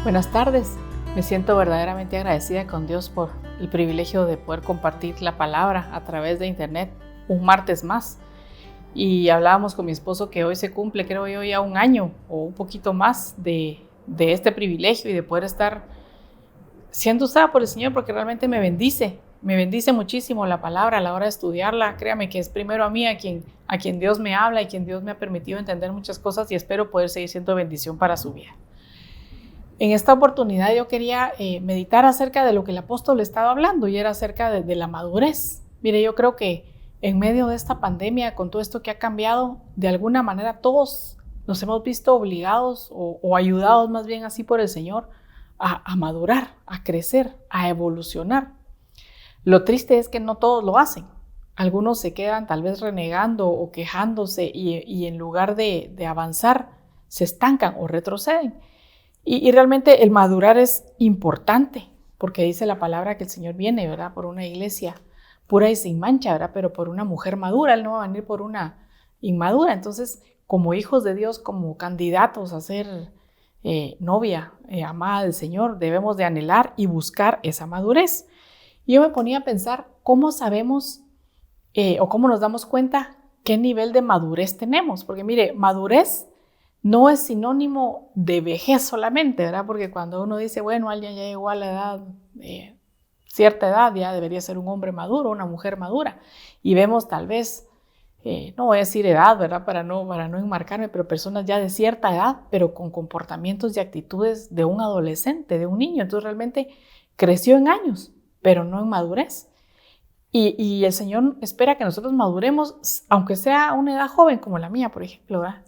Buenas tardes. Me siento verdaderamente agradecida con Dios por el privilegio de poder compartir la palabra a través de internet un martes más. Y hablábamos con mi esposo que hoy se cumple, creo yo, ya un año o un poquito más de este privilegio y de poder estar siendo usada por el Señor, porque realmente me bendice muchísimo la palabra a la hora de estudiarla. Créame que es primero a mí a quien Dios me habla y quien Dios me ha permitido entender muchas cosas, y espero poder seguir siendo bendición para su vida. En esta oportunidad yo quería meditar acerca de lo que el apóstol estaba hablando, y era acerca de la madurez. Mire, yo creo que en medio de esta pandemia, con todo esto que ha cambiado, de alguna manera todos nos hemos visto obligados o ayudados más bien así por el Señor a madurar, a crecer, a evolucionar. Lo triste es que no todos lo hacen. Algunos se quedan tal vez renegando o quejándose y en lugar de avanzar se estancan o retroceden. Y realmente el madurar es importante, porque dice la palabra que el Señor viene, ¿verdad?, por una iglesia pura y sin mancha, ¿verdad?, pero por una mujer madura. Él no va a venir por una inmadura. Entonces, como hijos de Dios, como candidatos a ser novia amada del Señor, debemos de anhelar y buscar esa madurez. Y yo me ponía a pensar cómo sabemos o cómo nos damos cuenta qué nivel de madurez tenemos, porque mire, madurez no es sinónimo de vejez solamente, ¿verdad? Porque cuando uno dice, bueno, alguien ya llegó a la edad, cierta edad, ya debería ser un hombre maduro, una mujer madura. Y vemos tal vez, no voy a decir edad, ¿verdad? Para no enmarcarme, pero personas ya de cierta edad, pero con comportamientos y actitudes de un adolescente, de un niño. Entonces realmente creció en años, pero no en madurez. Y el Señor espera que nosotros maduremos, aunque sea a una edad joven como la mía, por ejemplo, ¿verdad?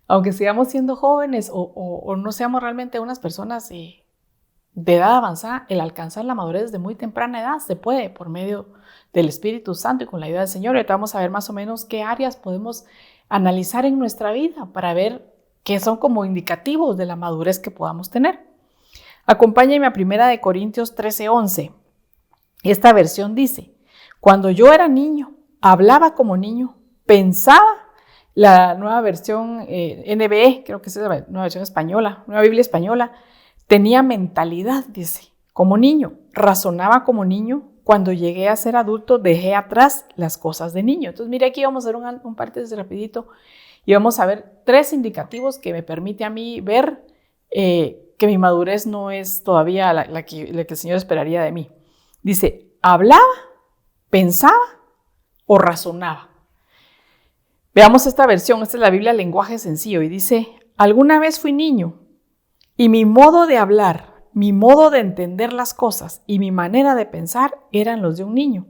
Aunque sigamos siendo jóvenes o no seamos realmente unas personas de edad avanzada, el alcanzar la madurez desde muy temprana edad se puede por medio del Espíritu Santo y con la ayuda del Señor. Ahorita vamos a ver más o menos qué áreas podemos analizar en nuestra vida para ver qué son como indicativos de la madurez que podamos tener. Acompáñenme a 1 Corintios 13:11. Esta versión dice: cuando yo era niño, hablaba como niño, pensaba. La nueva versión NBE, creo que es la nueva versión española, nueva Biblia española, tenía mentalidad, dice, como niño, razonaba como niño. Cuando llegué a ser adulto, dejé atrás las cosas de niño. Entonces, mire, aquí vamos a hacer un paréntesis rapidito y vamos a ver 3 indicativos que me permite a mí ver que mi madurez no es todavía la que el Señor esperaría de mí. Dice, hablaba, pensaba o razonaba. Veamos esta versión, esta es la Biblia Lenguaje Sencillo, y dice: alguna vez fui niño y mi modo de hablar, mi modo de entender las cosas y mi manera de pensar eran los de un niño,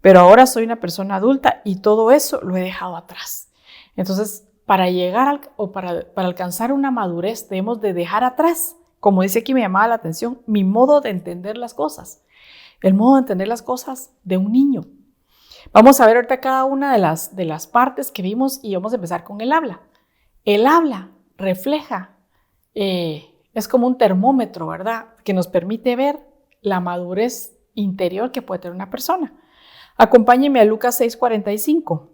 pero ahora soy una persona adulta y todo eso lo he dejado atrás. Entonces, para llegar para alcanzar una madurez debemos de dejar atrás, como dice aquí, me llamaba la atención, mi modo de entender las cosas, el modo de entender las cosas de un niño. Vamos a ver ahorita cada una de las partes que vimos y vamos a empezar con el habla. El habla refleja, es como un termómetro, ¿verdad?, que nos permite ver la madurez interior que puede tener una persona. Acompáñenme a Lucas 6:45.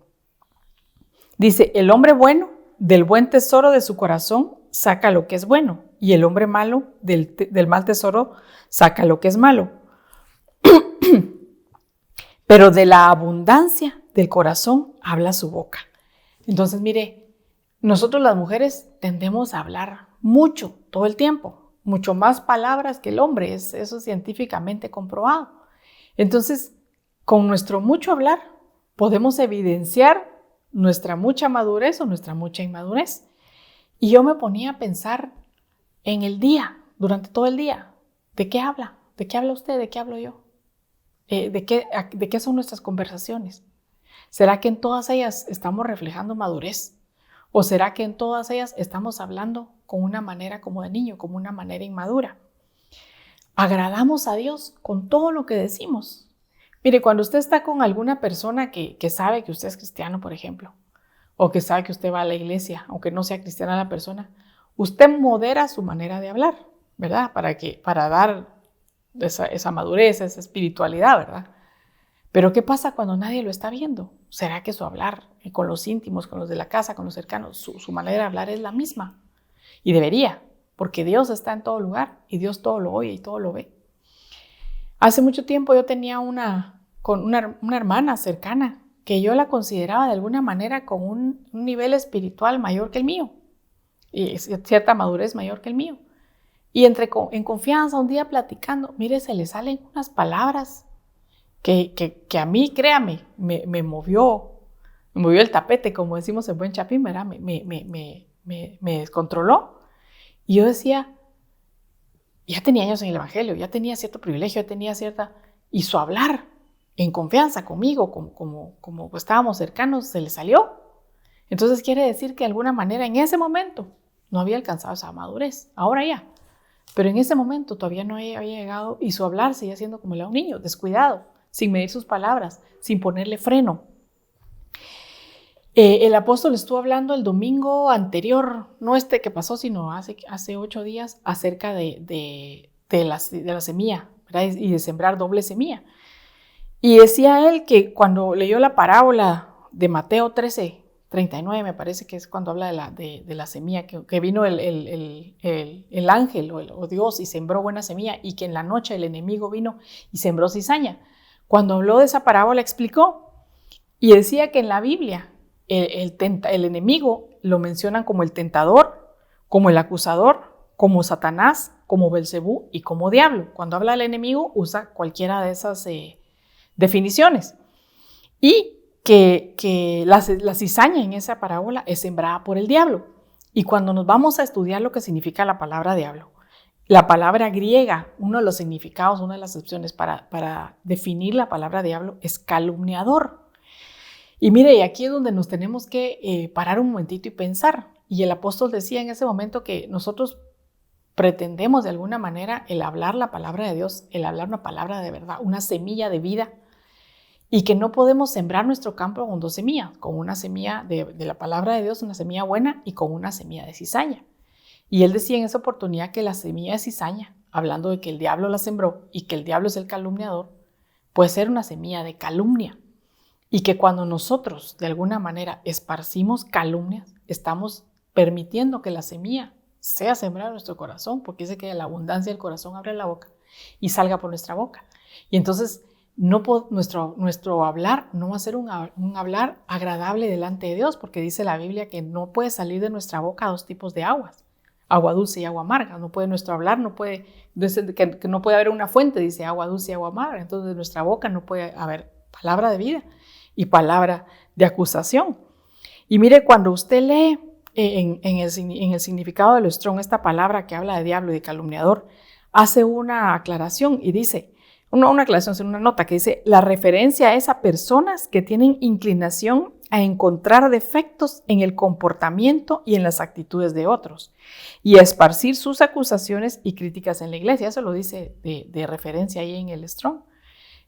Dice: el hombre bueno del buen tesoro de su corazón saca lo que es bueno, y el hombre malo del mal tesoro saca lo que es malo. Pero de la abundancia del corazón habla su boca. Entonces, mire, nosotros las mujeres tendemos a hablar mucho, todo el tiempo, mucho más palabras que el hombre, eso es científicamente comprobado. Entonces, con nuestro mucho hablar, podemos evidenciar nuestra mucha madurez o nuestra mucha inmadurez. Y yo me ponía a pensar en el día, durante todo el día, ¿de qué habla? ¿De qué habla usted? ¿De qué hablo yo? ¿De qué son nuestras conversaciones? ¿Será que en todas ellas estamos reflejando madurez? ¿O será que en todas ellas estamos hablando con una manera como de niño, como una manera inmadura? ¿Agradamos a Dios con todo lo que decimos? Mire, cuando usted está con alguna persona que sabe que usted es cristiano, por ejemplo, o que sabe que usted va a la iglesia, aunque no sea cristiana la persona, usted modera su manera de hablar, ¿verdad? Para dar esa madurez, esa espiritualidad, ¿verdad? Pero ¿qué pasa cuando nadie lo está viendo? ¿Será que su hablar con los íntimos, con los de la casa, con los cercanos, su manera de hablar es la misma? Y debería, porque Dios está en todo lugar y Dios todo lo oye y todo lo ve. Hace mucho tiempo yo tenía una hermana cercana que yo la consideraba de alguna manera con un nivel espiritual mayor que el mío y cierta madurez mayor que el mío. Y en confianza, un día platicando, mire, se le salen unas palabras que a mí, créame, me movió el tapete, como decimos en buen chapín, ¿verdad? Me descontroló. Y yo decía, ya tenía años en el evangelio, ya tenía cierto privilegio, ya tenía cierta... Y su hablar en confianza conmigo, como estábamos cercanos, se le salió. Entonces quiere decir que de alguna manera en ese momento no había alcanzado esa madurez. Ahora ya. Pero en ese momento todavía no había llegado y su hablar seguía siendo como el de un niño, descuidado, sin medir sus palabras, sin ponerle freno. El apóstol estuvo hablando el domingo anterior, no este que pasó, sino hace 8 días, acerca de la semilla, ¿verdad? Y de sembrar doble semilla. Y decía él que cuando leyó la parábola de Mateo 13:39, me parece que es cuando habla de la semilla, que vino el ángel o Dios y sembró buena semilla, y que en la noche el enemigo vino y sembró cizaña. Cuando habló de esa parábola explicó y decía que en la Biblia el enemigo lo mencionan como el tentador, como el acusador, como Satanás, como Belcebú y como diablo. Cuando habla del enemigo usa cualquiera de esas definiciones. Y que la cizaña en esa parábola es sembrada por el diablo. Y cuando nos vamos a estudiar lo que significa la palabra diablo, la palabra griega, uno de los significados, una de las opciones para definir la palabra diablo es calumniador. Y mire, y aquí es donde nos tenemos que parar un momentito y pensar. Y el apóstol decía en ese momento que nosotros pretendemos de alguna manera el hablar la palabra de Dios, el hablar una palabra de verdad, una semilla de vida, y que no podemos sembrar nuestro campo con 2 semillas, con una semilla de la palabra de Dios, una semilla buena, y con una semilla de cizaña. Y él decía en esa oportunidad que la semilla de cizaña, hablando de que el diablo la sembró y que el diablo es el calumniador, puede ser una semilla de calumnia. Y que cuando nosotros de alguna manera esparcimos calumnias, estamos permitiendo que la semilla sea sembrada en nuestro corazón, porque dice que de la abundancia del corazón abre la boca y salga por nuestra boca. Y entonces nuestro hablar no va a ser un hablar agradable delante de Dios, porque dice la Biblia que no puede salir de nuestra boca 2 tipos de aguas, agua dulce y agua amarga. No puede nuestro hablar, que no puede haber una fuente, dice agua dulce y agua amarga. Entonces de nuestra boca no puede haber palabra de vida y palabra de acusación. Y mire, cuando usted lee en el significado de lo Strong esta palabra que habla de diablo y de calumniador, hace una aclaración y dice, una aclaración, sino una nota que dice, la referencia es a personas que tienen inclinación a encontrar defectos en el comportamiento y en las actitudes de otros y a esparcir sus acusaciones y críticas en la iglesia. Eso lo dice de referencia ahí en el Strong.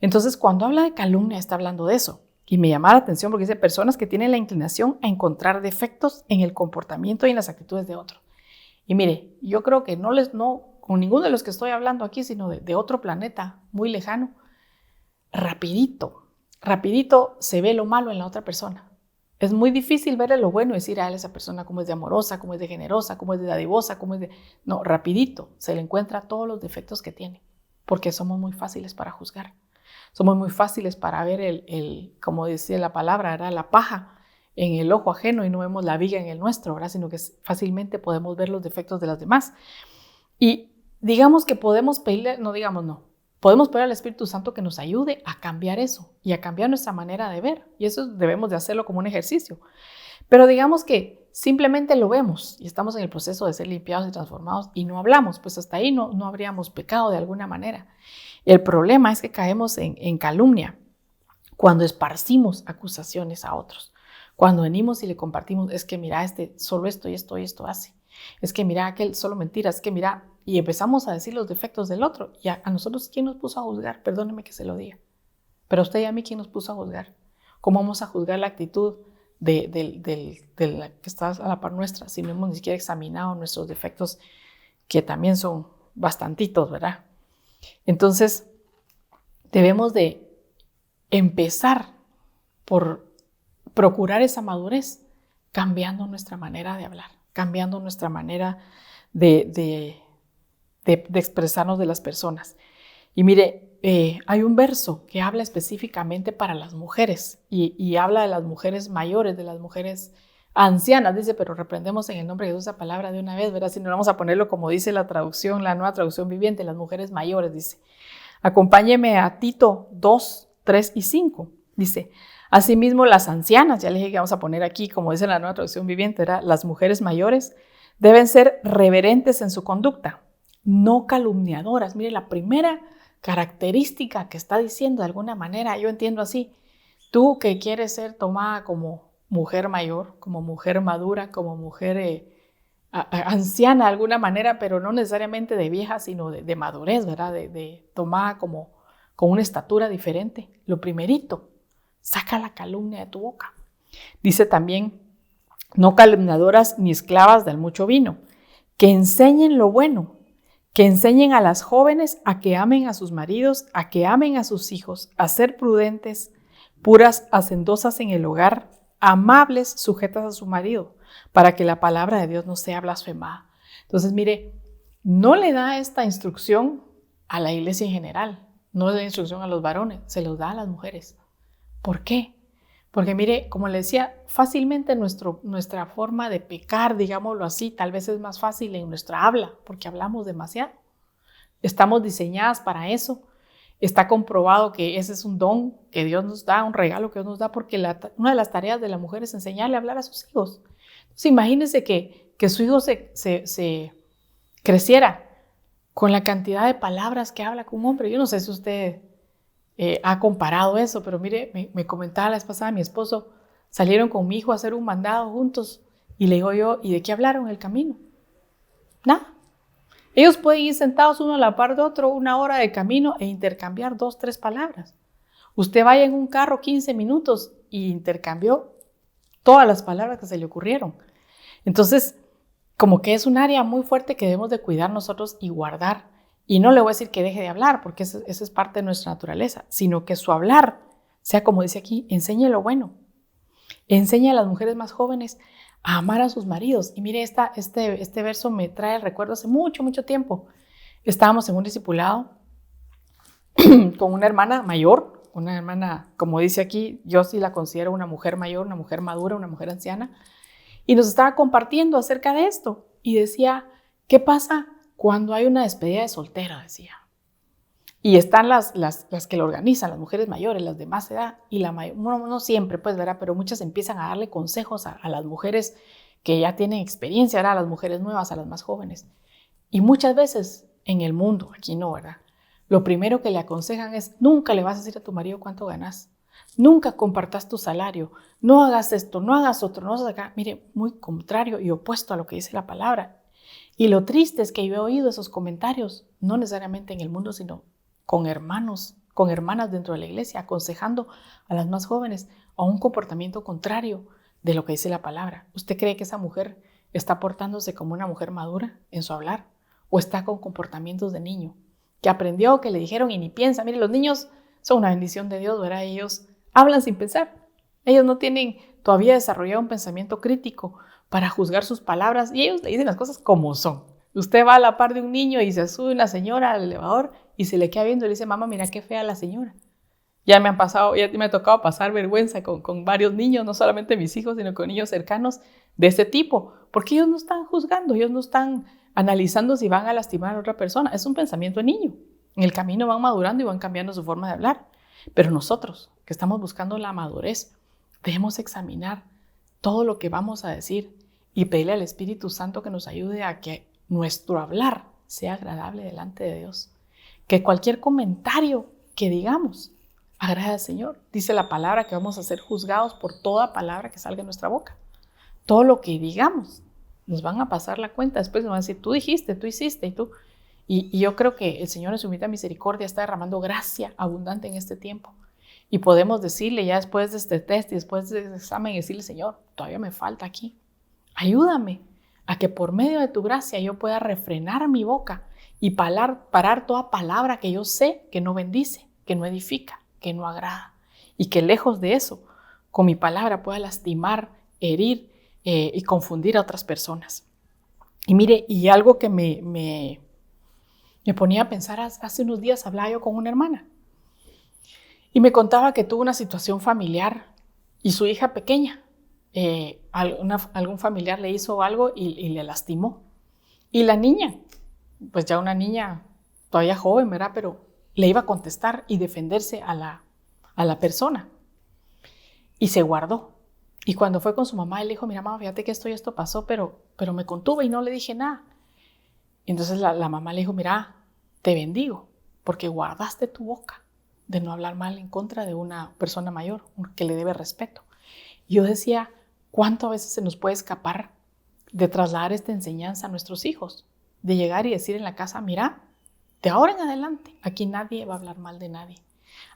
Entonces, cuando habla de calumnia, está hablando de eso. Y me llama la atención porque dice personas que tienen la inclinación a encontrar defectos en el comportamiento y en las actitudes de otros. Y mire, yo creo que no con ninguno de los que estoy hablando aquí, sino de otro planeta muy lejano, rapidito se ve lo malo en la otra persona. Es muy difícil ver lo bueno y decir a esa persona cómo es de amorosa, cómo es de generosa, cómo es de dadivosa, No, rapidito se le encuentra todos los defectos que tiene, porque somos muy fáciles para juzgar. Somos muy fáciles para ver como decía la palabra, era la paja en el ojo ajeno y no vemos la viga en el nuestro, ¿verdad? Sino que fácilmente podemos ver los defectos de los demás. Y digamos que podemos pedirle, podemos pedir al Espíritu Santo que nos ayude a cambiar eso y a cambiar nuestra manera de ver. Y eso debemos de hacerlo como un ejercicio. Pero digamos que simplemente lo vemos y estamos en el proceso de ser limpiados y transformados y no hablamos, pues hasta ahí no habríamos pecado de alguna manera. El problema es que caemos en calumnia cuando esparcimos acusaciones a otros. Cuando venimos y le compartimos, es que mira, solo esto y esto y esto hace. Es que mira, aquel solo mentiras, es que mira, y empezamos a decir los defectos del otro. Y a nosotros, ¿quién nos puso a juzgar? Perdóneme que se lo diga. Pero a usted y a mí, ¿quién nos puso a juzgar? ¿Cómo vamos a juzgar la actitud de la que está a la par nuestra si no hemos ni siquiera examinado nuestros defectos, que también son bastantitos, ¿verdad? Entonces, debemos de empezar por procurar esa madurez, cambiando nuestra manera de hablar, cambiando nuestra manera de expresarnos de las personas. Y mire, hay un verso que habla específicamente para las mujeres y habla de las mujeres mayores, de las mujeres ancianas, dice, pero reprendemos en el nombre de Jesús esa palabra de una vez, ¿verdad? Si no vamos a ponerlo como dice la traducción, la nueva traducción viviente, las mujeres mayores, dice. Acompáñeme a Tito 2, 3 y 5, dice. Asimismo, las ancianas, ya les dije que vamos a poner aquí, como dice la nueva traducción viviente, ¿verdad? Las mujeres mayores deben ser reverentes en su conducta, no calumniadoras. Mire, la primera característica que está diciendo de alguna manera, yo entiendo así, tú que quieres ser tomada como mujer mayor, como mujer madura, como mujer anciana de alguna manera, pero no necesariamente de vieja, sino de madurez, ¿verdad? De tomada como con una estatura diferente. Lo primerito, saca la calumnia de tu boca. Dice también, no calumniadoras ni esclavas del mucho vino, que enseñen lo bueno, que enseñen a las jóvenes a que amen a sus maridos, a que amen a sus hijos, a ser prudentes, puras, hacendosas en el hogar, amables, sujetas a su marido, para que la palabra de Dios no sea blasfemada. Entonces, mire, no le da esta instrucción a la iglesia en general, no le da instrucción a los varones, se los da a las mujeres. ¿Por qué? Porque mire, como le decía, fácilmente nuestra forma de pecar, digámoslo así, tal vez es más fácil en nuestra habla, porque hablamos demasiado. Estamos diseñadas para eso. Está comprobado que ese es un don que Dios nos da, un regalo que Dios nos da, porque una de las tareas de la mujer es enseñarle a hablar a sus hijos. Entonces, imagínense que su hijo se creciera con la cantidad de palabras que habla con un hombre. Yo no sé si usted ha comparado eso, pero mire, me comentaba la vez pasada mi esposo, salieron con mi hijo a hacer un mandado juntos y le digo yo, ¿y de qué hablaron en el camino? Nada. Ellos pueden ir sentados uno a la par de otro 1 hora de camino e intercambiar 2, 3 palabras. Usted vaya en un carro 15 minutos y intercambió todas las palabras que se le ocurrieron. Entonces, como que es un área muy fuerte que debemos de cuidar nosotros y guardar. Y no le voy a decir que deje de hablar, porque esa es parte de nuestra naturaleza, sino que su hablar sea, como dice aquí, enseñe lo bueno. Enseñe a las mujeres más jóvenes a amar a sus maridos. Y mire, este verso me trae el recuerdo hace mucho, mucho tiempo. Estábamos en un discipulado con una hermana mayor, una hermana, como dice aquí, yo sí la considero una mujer mayor, una mujer madura, una mujer anciana, y nos estaba compartiendo acerca de esto. Y decía, ¿qué pasa cuando hay una despedida de soltera? Decía. Y están las que lo organizan, las mujeres mayores, las de más edad, y no siempre, pues, ¿verdad? Pero muchas empiezan a darle consejos a las mujeres que ya tienen experiencia, ¿verdad? A las mujeres nuevas, a las más jóvenes. Y muchas veces en el mundo, aquí no, ¿verdad? Lo primero que le aconsejan es, nunca le vas a decir a tu marido cuánto ganas, nunca compartas tu salario, no hagas esto, no hagas otro, no hagas acá. Mire, muy contrario y opuesto a lo que dice la palabra. Y lo triste es que yo he oído esos comentarios, no necesariamente en el mundo, sino con hermanos, con hermanas dentro de la iglesia, aconsejando a las más jóvenes a un comportamiento contrario de lo que dice la palabra. ¿Usted cree que esa mujer está portándose como una mujer madura en su hablar? ¿O está con comportamientos de niño? Que aprendió, que le dijeron y ni piensa. Mire, los niños son una bendición de Dios, ¿verdad? Ellos hablan sin pensar. Ellos no tienen todavía desarrollado un pensamiento crítico para juzgar sus palabras y ellos le dicen las cosas como son. Usted va a la par de un niño y se sube una señora al elevador y se le queda viendo y le dice, mamá, mira qué fea la señora. Ya me ha tocado pasar vergüenza con varios niños, no solamente mis hijos, sino con niños cercanos de ese tipo, porque ellos no están juzgando, ellos no están analizando si van a lastimar a otra persona. Es un pensamiento de niño. En el camino van madurando y van cambiando su forma de hablar. Pero nosotros, que estamos buscando la madurez, debemos examinar todo lo que vamos a decir y pedirle al Espíritu Santo que nos ayude a que nuestro hablar sea agradable delante de Dios. Que cualquier comentario que digamos agrade al Señor. Dice la palabra que vamos a ser juzgados por toda palabra que salga de nuestra boca. Todo lo que digamos nos van a pasar la cuenta. Después nos van a decir, tú dijiste, tú hiciste y tú. Y yo creo que el Señor en su infinita misericordia está derramando gracia abundante en este tiempo. Y podemos decirle ya después de este test y después de este examen, decirle, Señor, todavía me falta aquí. Ayúdame a que por medio de tu gracia yo pueda refrenar mi boca y parar toda palabra que yo sé que no bendice, que no edifica, que no agrada. Y que lejos de eso, con mi palabra pueda lastimar, herir y confundir a otras personas. Y mire, y algo que me ponía a pensar, hace unos días hablaba yo con una hermana y me contaba que tuvo una situación familiar y su hija pequeña, algún familiar le hizo algo y le lastimó. Y la niña, pues ya una niña todavía joven, ¿verdad? Pero le iba a contestar y defenderse a la persona. Y se guardó. Y cuando fue con su mamá, él dijo, mira mamá, fíjate que esto y esto pasó, pero me contuve y no le dije nada. Entonces la mamá le dijo, mira, te bendigo, porque guardaste tu boca de no hablar mal en contra de una persona mayor que le debe respeto. Y yo decía, ¿cuánto a veces se nos puede escapar de trasladar esta enseñanza a nuestros hijos? De llegar y decir en la casa, mira, de ahora en adelante, aquí nadie va a hablar mal de nadie.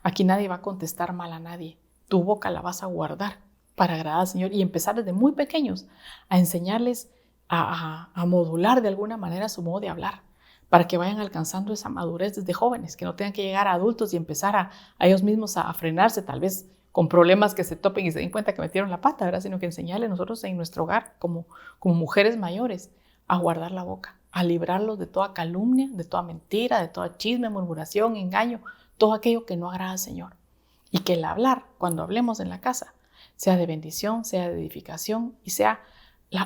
Aquí nadie va a contestar mal a nadie. Tu boca la vas a guardar para agradar al Señor y empezar desde muy pequeños a enseñarles a modular de alguna manera su modo de hablar, para que vayan alcanzando esa madurez desde jóvenes, que no tengan que llegar a adultos y empezar a ellos mismos a frenarse, tal vez con problemas que se topen y se den cuenta que metieron la pata, ¿verdad? Sino que enseñarles nosotros en nuestro hogar, como mujeres mayores, a guardar la boca, a librarlos de toda calumnia, de toda mentira, de toda chisme, murmuración, engaño, todo aquello que no agrada al Señor. Y que el hablar, cuando hablemos en la casa, sea de bendición, sea de edificación y sea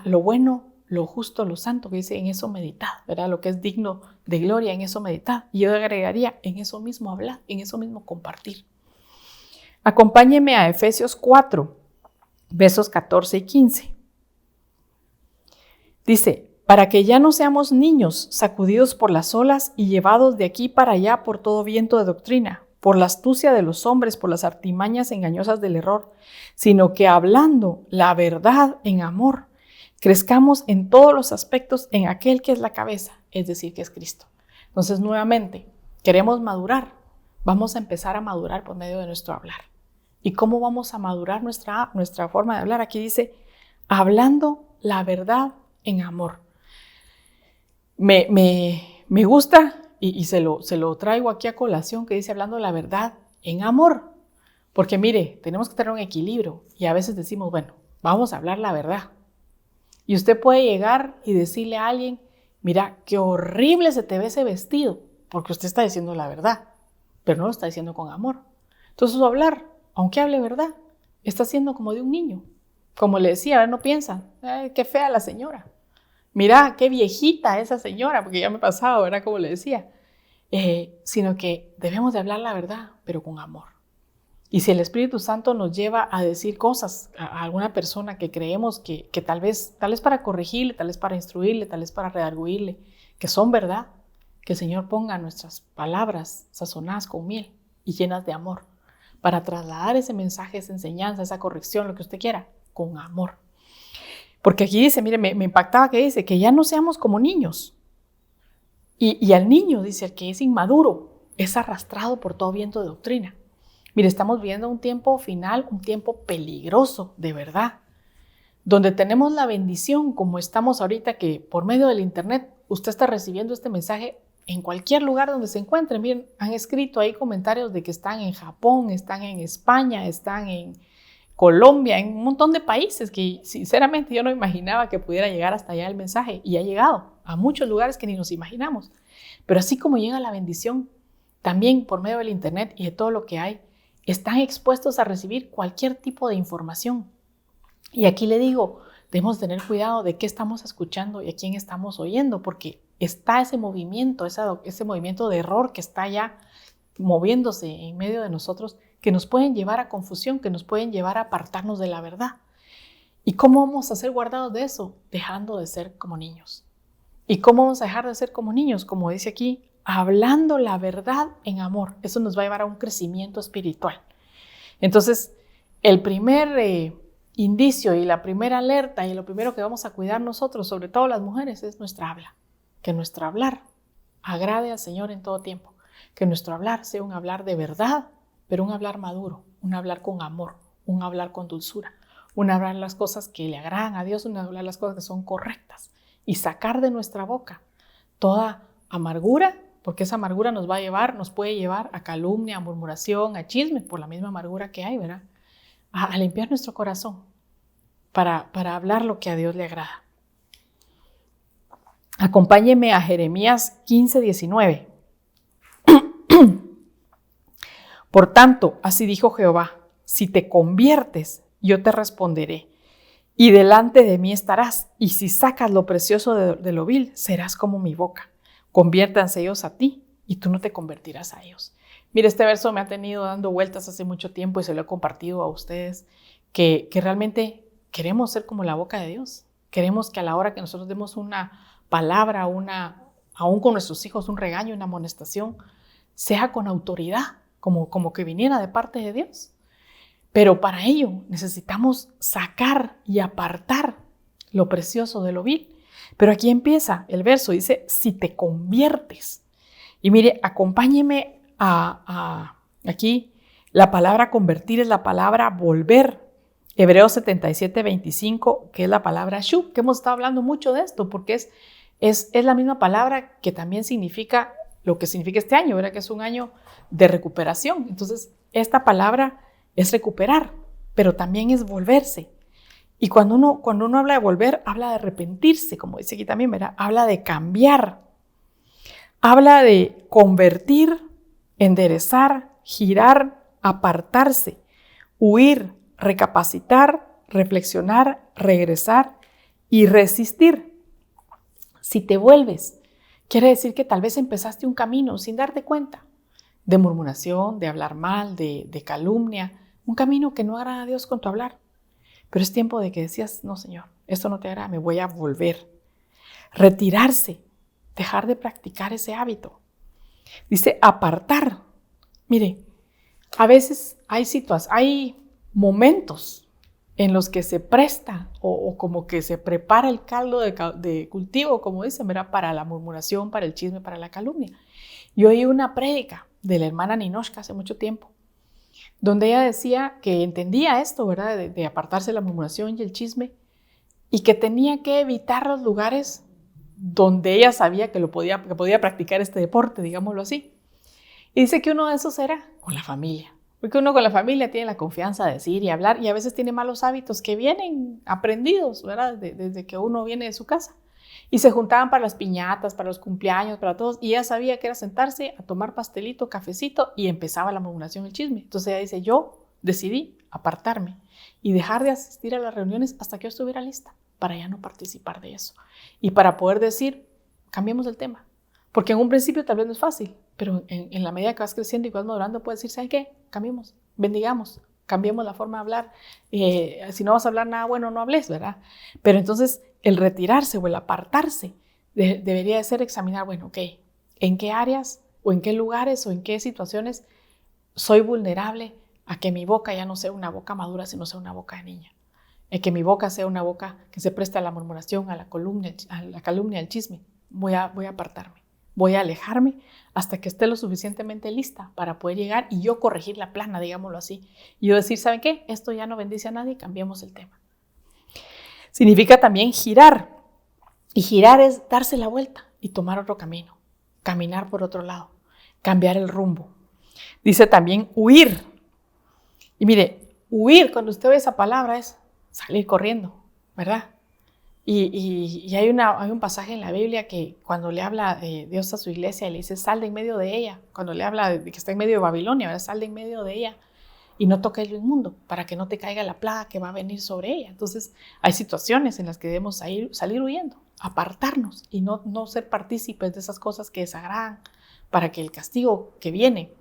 lo bueno, lo justo, lo santo, que dice, en eso meditad, ¿verdad? Lo que es digno de gloria, en eso meditad. Y yo agregaría, en eso mismo hablar, en eso mismo compartir. Acompáñeme a Efesios 4, versos 14 y 15. Dice, para que ya no seamos niños sacudidos por las olas y llevados de aquí para allá por todo viento de doctrina, por la astucia de los hombres, por las artimañas engañosas del error, sino que hablando la verdad en amor, crezcamos en todos los aspectos en aquel que es la cabeza, es decir, que es Cristo. Entonces, nuevamente, queremos madurar. Vamos a empezar a madurar por medio de nuestro hablar. ¿Y cómo vamos a madurar nuestra forma de hablar? Aquí dice, hablando la verdad en amor. Me gusta y se lo traigo aquí a colación, que dice hablando la verdad en amor. Porque mire, tenemos que tener un equilibrio y a veces decimos, bueno, vamos a hablar la verdad. Y usted puede llegar y decirle a alguien, mira, qué horrible se te ve ese vestido, porque usted está diciendo la verdad, pero no lo está diciendo con amor. Entonces su hablar, aunque hable verdad, está siendo como de un niño. Como le decía, a ver, no piensa, ay, qué fea la señora. Mira, qué viejita esa señora, porque ya me pasaba, ¿verdad? Como le decía. Sino que debemos de hablar la verdad, pero con amor. Y si el Espíritu Santo nos lleva a decir cosas a alguna persona que creemos que tal vez para corregirle, tal vez para instruirle, tal vez para redarguirle, que son verdad, que el Señor ponga nuestras palabras sazonadas con miel y llenas de amor, para trasladar ese mensaje, esa enseñanza, esa corrección, lo que usted quiera, con amor. Porque aquí dice, mire, me impactaba que dice que ya no seamos como niños. Y al niño, dice, el que es inmaduro, es arrastrado por todo viento de doctrina. Mire, estamos viviendo un tiempo final, un tiempo peligroso, de verdad, donde tenemos la bendición, como estamos ahorita, que por medio del internet usted está recibiendo este mensaje en cualquier lugar donde se encuentre. Miren, han escrito ahí comentarios de que están en Japón, están en España, están en Colombia, en un montón de países que sinceramente yo no imaginaba que pudiera llegar hasta allá el mensaje, y ha llegado a muchos lugares que ni nos imaginamos. Pero así como llega la bendición, también por medio del internet y de todo lo que hay, están expuestos a recibir cualquier tipo de información. Y aquí le digo, debemos tener cuidado de qué estamos escuchando y a quién estamos oyendo, porque está ese movimiento, ese movimiento de error que está ya moviéndose en medio de nosotros, que nos pueden llevar a confusión, que nos pueden llevar a apartarnos de la verdad. ¿Y cómo vamos a ser guardados de eso? Dejando de ser como niños. ¿Y cómo vamos a dejar de ser como niños? Como dice aquí, hablando la verdad en amor. Eso nos va a llevar a un crecimiento espiritual. Entonces, el primer indicio y la primera alerta y lo primero que vamos a cuidar nosotros, sobre todo las mujeres, es nuestra habla. Que nuestro hablar agrade al Señor en todo tiempo. Que nuestro hablar sea un hablar de verdad, pero un hablar maduro, un hablar con amor, un hablar con dulzura, un hablar las cosas que le agradan a Dios, un hablar las cosas que son correctas y sacar de nuestra boca toda amargura, porque esa amargura nos puede llevar a calumnia, a murmuración, a chisme, por la misma amargura que hay, ¿verdad? A limpiar nuestro corazón para hablar lo que a Dios le agrada. Acompáñeme a Jeremías 15:19. Por tanto, así dijo Jehová, si te conviertes, yo te responderé, y delante de mí estarás, y si sacas lo precioso de lo vil, serás como mi boca. Conviértanse ellos a ti, y tú no te convertirás a ellos. Mire, este verso me ha tenido dando vueltas hace mucho tiempo y se lo he compartido a ustedes, que realmente queremos ser como la boca de Dios. Queremos que a la hora que nosotros demos una palabra, aún con nuestros hijos, un regaño, una amonestación, sea con autoridad, como que viniera de parte de Dios. Pero para ello necesitamos sacar y apartar lo precioso de lo vil. Pero aquí empieza el verso, dice, si te conviertes. Y mire, acompáñeme aquí, la palabra convertir es la palabra volver. Hebreos 77:25, que es la palabra shuv, que hemos estado hablando mucho de esto, porque es la misma palabra que también significa lo que significa este año, ¿verdad? Que es un año de recuperación. Entonces, esta palabra es recuperar, pero también es volverse. Y cuando uno habla de volver, habla de arrepentirse, como dice aquí también, ¿verdad? Habla de cambiar, habla de convertir, enderezar, girar, apartarse, huir, recapacitar, reflexionar, regresar y resistir. Si te vuelves, quiere decir que tal vez empezaste un camino sin darte cuenta, de murmuración, de hablar mal, de calumnia, un camino que no agrada a Dios con tu hablar. Pero es tiempo de que decías, no Señor, esto no te agrada, me voy a volver. Retirarse, dejar de practicar ese hábito. Dice apartar. Mire, a veces hay momentos en los que se presta o como que se prepara el caldo de cultivo, como dicen, ¿verdad? Para la murmuración, para el chisme, para la calumnia. Yo oí una prédica de la hermana Ninoshka hace mucho tiempo, donde ella decía que entendía esto, ¿verdad? De apartarse de la murmuración y el chisme, y que tenía que evitar los lugares donde ella sabía que podía practicar este deporte, digámoslo así. Y dice que uno de esos era con la familia. Porque uno con la familia tiene la confianza de decir y hablar y a veces tiene malos hábitos que vienen aprendidos, ¿verdad? Desde que uno viene de su casa. Y se juntaban para las piñatas, para los cumpleaños, para todos. Y ella sabía que era sentarse a tomar pastelito, cafecito y empezaba la murmuración, el chisme. Entonces ella dice, yo decidí apartarme y dejar de asistir a las reuniones hasta que yo estuviera lista para ya no participar de eso. Y para poder decir, cambiemos el tema. Porque en un principio tal vez no es fácil, pero en la medida que vas creciendo y vas madurando, puedes decir, ¿saben qué? Cambiemos, bendigamos, cambiemos la forma de hablar. Si no vas a hablar nada bueno, no hables, ¿verdad? Pero entonces el retirarse o el apartarse debería de ser examinar, bueno, ok, ¿en qué áreas o en qué lugares o en qué situaciones soy vulnerable a que mi boca ya no sea una boca madura, sino sea una boca de niña? Que mi boca sea una boca que se preste a la murmuración, a la calumnia, al chisme. Voy a apartarme. Voy a alejarme hasta que esté lo suficientemente lista para poder llegar y yo corregir la plana, digámoslo así. Y yo decir, ¿saben qué? Esto ya no bendice a nadie, cambiemos el tema. Significa también girar. Y girar es darse la vuelta y tomar otro camino, caminar por otro lado, cambiar el rumbo. Dice también huir. Y mire, huir, cuando usted ve esa palabra, es salir corriendo, ¿verdad? Y hay un pasaje en la Biblia que cuando le habla Dios a su iglesia, le dice, sal de en medio de ella. Cuando le habla de que está en medio de Babilonia, ¿verdad? Sal de en medio de ella y no toques lo inmundo para que no te caiga la plaga que va a venir sobre ella. Entonces hay situaciones en las que debemos salir huyendo, apartarnos y no ser partícipes de esas cosas que desagradan para que el castigo que viene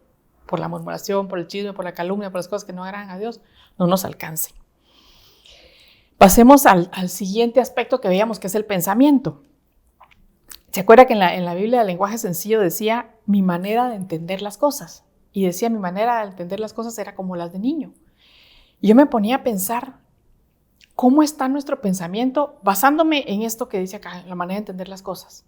por la murmuración, por el chisme, por la calumnia, por las cosas que no agradan a Dios, no nos alcance. Pasemos al siguiente aspecto que veíamos, que es el pensamiento. ¿Se acuerda que en la Biblia, el lenguaje sencillo decía mi manera de entender las cosas? Y decía mi manera de entender las cosas era como las de niño. Y yo me ponía a pensar cómo está nuestro pensamiento basándome en esto que dice acá, la manera de entender las cosas.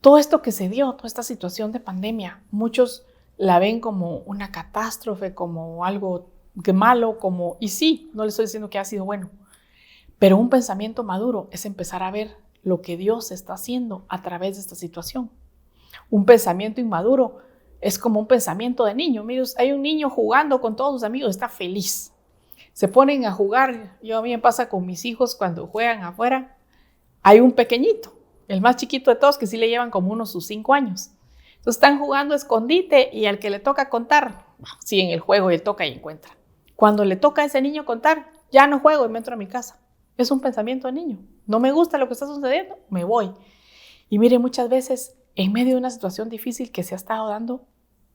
Todo esto que se dio, toda esta situación de pandemia, muchos la ven como una catástrofe, como algo malo, y sí, no le estoy diciendo que ha sido bueno. Pero un pensamiento maduro es empezar a ver lo que Dios está haciendo a través de esta situación. Un pensamiento inmaduro es como un pensamiento de niño. Mire, hay un niño jugando con todos sus amigos, está feliz. Se ponen a jugar. A mí me pasa con mis hijos cuando juegan afuera. Hay un pequeñito el más chiquito de todos, que sí le llevan como unos sus 5 años. Entonces están jugando escondite y al que le toca contar, sí, en el juego él toca y encuentra. Cuando le toca a ese niño contar, ya no juego y me entro a mi casa. Es un pensamiento de niño. No me gusta lo que está sucediendo, me voy. Y mire, muchas veces en medio de una situación difícil que se ha estado dando,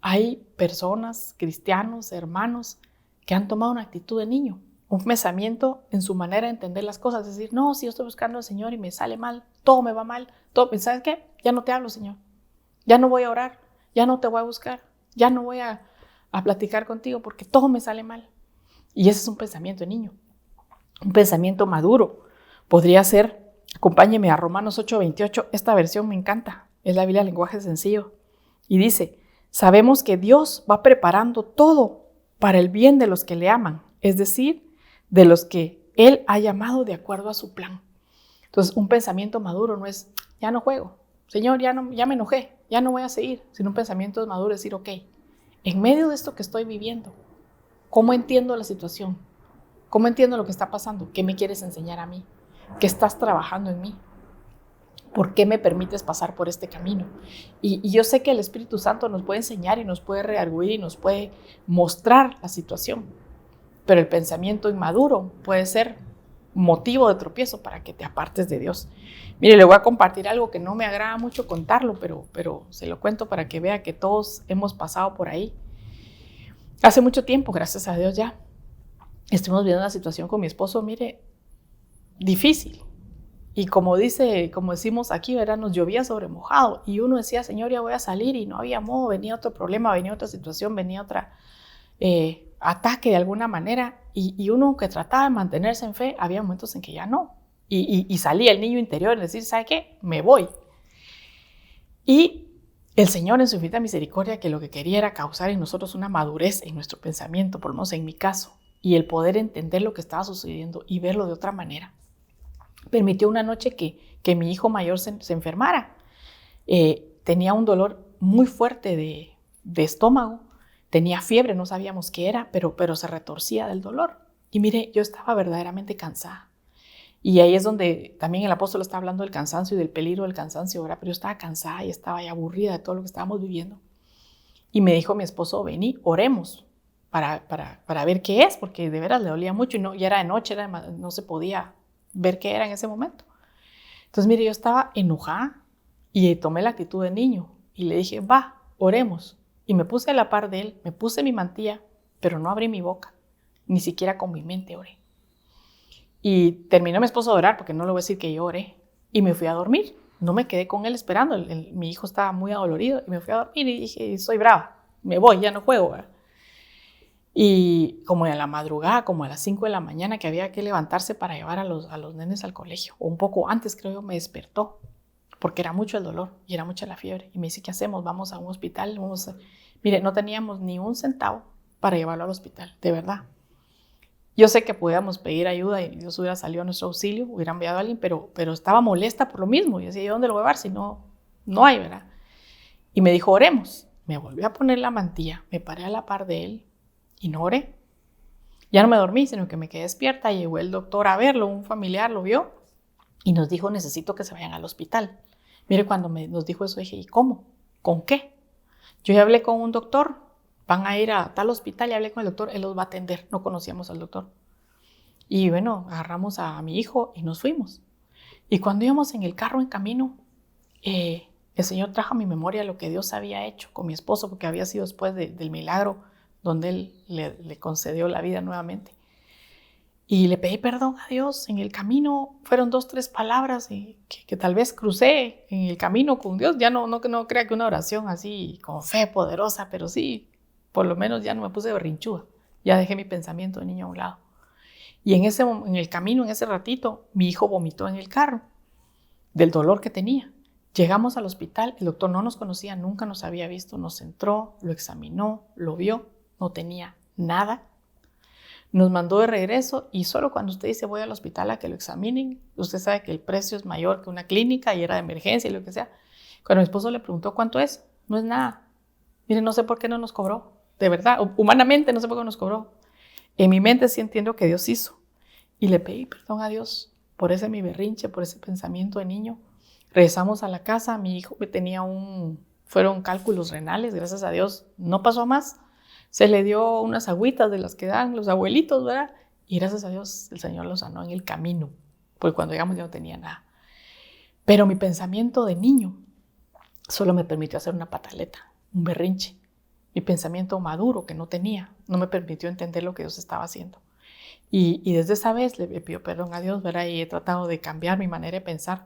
hay personas, cristianos, hermanos, que han tomado una actitud de niño, un pensamiento en su manera de entender las cosas. Es decir, no, si yo estoy buscando al Señor y me sale mal, todo me va mal, todo, ¿sabes qué? Ya no te hablo, Señor. Ya no voy a orar, ya no te voy a buscar, ya no voy a platicar contigo porque todo me sale mal. Y ese es un pensamiento de niño, un pensamiento maduro. Podría ser, acompáñeme a Romanos 8:28, esta versión me encanta, es la Biblia lenguaje sencillo. Y dice, sabemos que Dios va preparando todo para el bien de los que le aman, es decir, de los que Él ha llamado de acuerdo a su plan. Entonces, un pensamiento maduro no es, ya no juego, Señor, ya me enojé, ya no voy a seguir, sino un pensamiento maduro es decir, ok, en medio de esto que estoy viviendo, ¿cómo entiendo la situación? ¿Cómo entiendo lo que está pasando? ¿Qué me quieres enseñar a mí? ¿Qué estás trabajando en mí? ¿Por qué me permites pasar por este camino? Y yo sé que el Espíritu Santo nos puede enseñar y nos puede redarguir y nos puede mostrar la situación, pero el pensamiento inmaduro puede ser motivo de tropiezo para que te apartes de Dios. Mire, le voy a compartir algo que no me agrada mucho contarlo, pero se lo cuento para que vea que todos hemos pasado por ahí. Hace mucho tiempo, gracias a Dios ya, estuvimos viviendo una situación con mi esposo, mire, difícil. Y como decimos aquí, ¿verdad? Nos llovía sobre mojado. Y uno decía, Señor, ya voy a salir, y no había modo, venía otro problema, venía otra situación, venía otra ataque de alguna manera. Y uno que trataba de mantenerse en fe, había momentos en que ya no. Y salía el niño interior y decir, ¿sabe qué? Me voy. Y el Señor en su infinita misericordia, que lo que quería era causar en nosotros una madurez en nuestro pensamiento, por lo menos en mi caso, y el poder entender lo que estaba sucediendo y verlo de otra manera, permitió una noche que mi hijo mayor se enfermara. Tenía un dolor muy fuerte de estómago, tenía fiebre, no sabíamos qué era, pero se retorcía del dolor. Y mire, yo estaba verdaderamente cansada. Y ahí es donde también el apóstol está hablando del cansancio y del peligro del cansancio, ¿verdad? Pero yo estaba cansada y estaba ya aburrida de todo lo que estábamos viviendo. Y me dijo mi esposo, vení, oremos para ver qué es, porque de veras le dolía mucho y no, ya era de noche, no se podía ver qué era en ese momento. Entonces, mire, yo estaba enojada y tomé la actitud de niño y le dije, va, oremos. Y me puse a la par de él, me puse mi mantilla, pero no abrí mi boca, ni siquiera con mi mente oré. Y terminó mi esposo de orar, porque no le voy a decir que yo oré, y me fui a dormir. No me quedé con él esperando, mi hijo estaba muy adolorido, y me fui a dormir y dije, soy brava, me voy, ya no juego, ¿verdad? Y como en la madrugada, como a las 5 de la mañana, que había que levantarse para llevar a los nenes al colegio, o un poco antes creo yo, me despertó, porque era mucho el dolor y era mucha la fiebre. Y me dice, ¿qué hacemos? Vamos a un hospital. Mire, no teníamos ni un centavo para llevarlo al hospital, de verdad. Yo sé que podíamos pedir ayuda y Dios hubiera salido a nuestro auxilio, hubiera enviado a alguien, pero estaba molesta por lo mismo. Y decía, ¿yo dónde lo voy a llevar si no hay, verdad? Y me dijo, oremos. Me volví a poner la mantilla, me paré a la par de él y no oré. Ya no me dormí, sino que me quedé despierta. Llegó el doctor a verlo, un familiar lo vio y nos dijo, necesito que se vayan al hospital. Mire, cuando nos dijo eso, dije, ¿y cómo? ¿Con qué? Yo ya hablé con un doctor, van a ir a tal hospital y hablé con el doctor, él los va a atender. No conocíamos al doctor. Y bueno, agarramos a mi hijo y nos fuimos. Y cuando íbamos en el carro en camino, el Señor trajo a mi memoria lo que Dios había hecho con mi esposo, porque había sido después del milagro donde Él le concedió la vida nuevamente. Y le pedí perdón a Dios. En el camino fueron 2, 3 palabras que tal vez crucé en el camino con Dios. Ya no crea que una oración así con fe poderosa, pero sí, por lo menos ya no me puse berrinchuda. Ya dejé mi pensamiento de niño a un lado. Y en el camino, en ese ratito, mi hijo vomitó en el carro del dolor que tenía. Llegamos al hospital, el doctor no nos conocía, nunca nos había visto, nos entró, lo examinó, lo vio, no tenía nada. Nos mandó de regreso y solo cuando usted dice voy al hospital a que lo examinen, usted sabe que el precio es mayor que una clínica y era de emergencia y lo que sea. Cuando mi esposo le preguntó cuánto es, no es nada. Mire, no sé por qué no nos cobró, de verdad, humanamente no sé por qué nos cobró. En mi mente sí entiendo que Dios hizo y le pedí perdón a Dios por ese mi berrinche, por ese pensamiento de niño. Regresamos a la casa, mi hijo que fueron cálculos renales, gracias a Dios, no pasó a más. Se le dio unas agüitas de las que dan los abuelitos, ¿verdad? Y gracias a Dios el Señor lo sanó en el camino, porque cuando llegamos ya no tenía nada. Pero mi pensamiento de niño solo me permitió hacer una pataleta, un berrinche. Mi pensamiento maduro que no tenía, no me permitió entender lo que Dios estaba haciendo. Y desde esa vez le pido perdón a Dios, ¿verdad? Y he tratado de cambiar mi manera de pensar.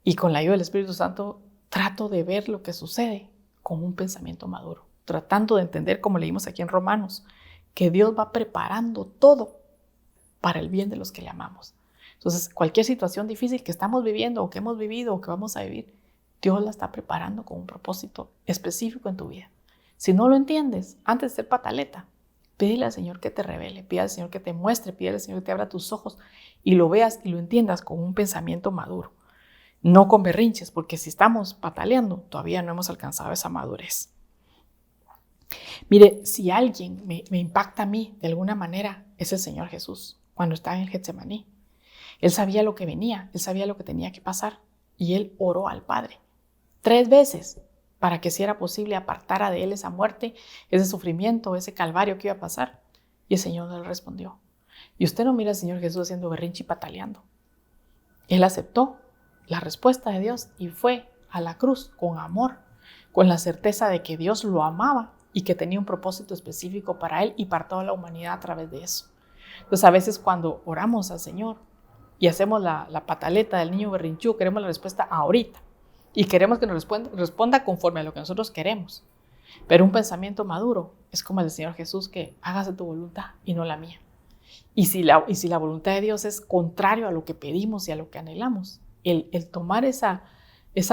Y con la ayuda del Espíritu Santo trato de ver lo que sucede con un pensamiento maduro. Tratando de entender, como leímos aquí en Romanos, que Dios va preparando todo para el bien de los que le amamos. Entonces, cualquier situación difícil que estamos viviendo o que hemos vivido o que vamos a vivir, Dios la está preparando con un propósito específico en tu vida. Si no lo entiendes, antes de ser pataleta, pídele al Señor que te revele, pídele al Señor que te muestre, pídele al Señor que te abra tus ojos y lo veas y lo entiendas con un pensamiento maduro. No con berrinches, porque si estamos pataleando, todavía no hemos alcanzado esa madurez. Mire, si alguien me impacta a mí de alguna manera, es el Señor Jesús, cuando estaba en el Getsemaní. Él sabía lo que venía, él sabía lo que tenía que pasar y él oró al Padre 3 veces para que si era posible apartara de él esa muerte, ese sufrimiento, ese calvario que iba a pasar. Y el Señor no le respondió. Y usted no mira al Señor Jesús haciendo berrinche y pataleando. Él aceptó la respuesta de Dios y fue a la cruz con amor, con la certeza de que Dios lo amaba y que tenía un propósito específico para él y para toda la humanidad a través de eso. Entonces a veces cuando oramos al Señor y hacemos la pataleta del niño berrinchudo, queremos la respuesta ahorita y queremos que nos responda conforme a lo que nosotros queremos. Pero un pensamiento maduro es como el del Señor Jesús, que hágase tu voluntad y no la mía. Y si la voluntad de Dios es contrario a lo que pedimos y a lo que anhelamos, el tomar esa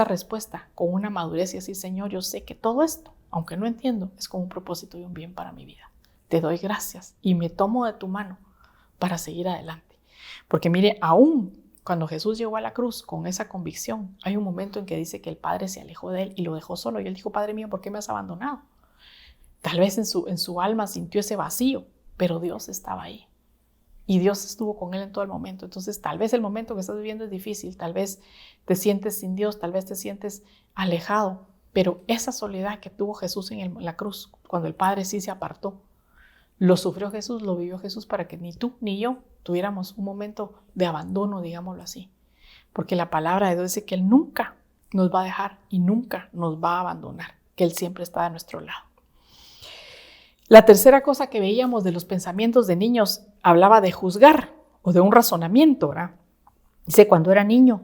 respuesta con una madurez y decir, Señor, yo sé que todo esto, aunque no entiendo, es con un propósito y un bien para mi vida. Te doy gracias y me tomo de tu mano para seguir adelante. Porque mire, aún cuando Jesús llegó a la cruz con esa convicción, hay un momento en que dice que el Padre se alejó de él y lo dejó solo. Y él dijo, Padre mío, ¿por qué me has abandonado? Tal vez en su alma sintió ese vacío, pero Dios estaba ahí. Y Dios estuvo con él en todo el momento. Entonces, tal vez el momento que estás viviendo es difícil, tal vez te sientes sin Dios, tal vez te sientes alejado, pero esa soledad que tuvo Jesús en la cruz, cuando el Padre sí se apartó, lo sufrió Jesús, lo vivió Jesús para que ni tú ni yo tuviéramos un momento de abandono, digámoslo así. Porque la palabra de Dios dice que Él nunca nos va a dejar y nunca nos va a abandonar, que Él siempre está a nuestro lado. La tercera cosa que veíamos de los pensamientos de niños hablaba de juzgar o de un razonamiento, ¿verdad? Dice, cuando era niño,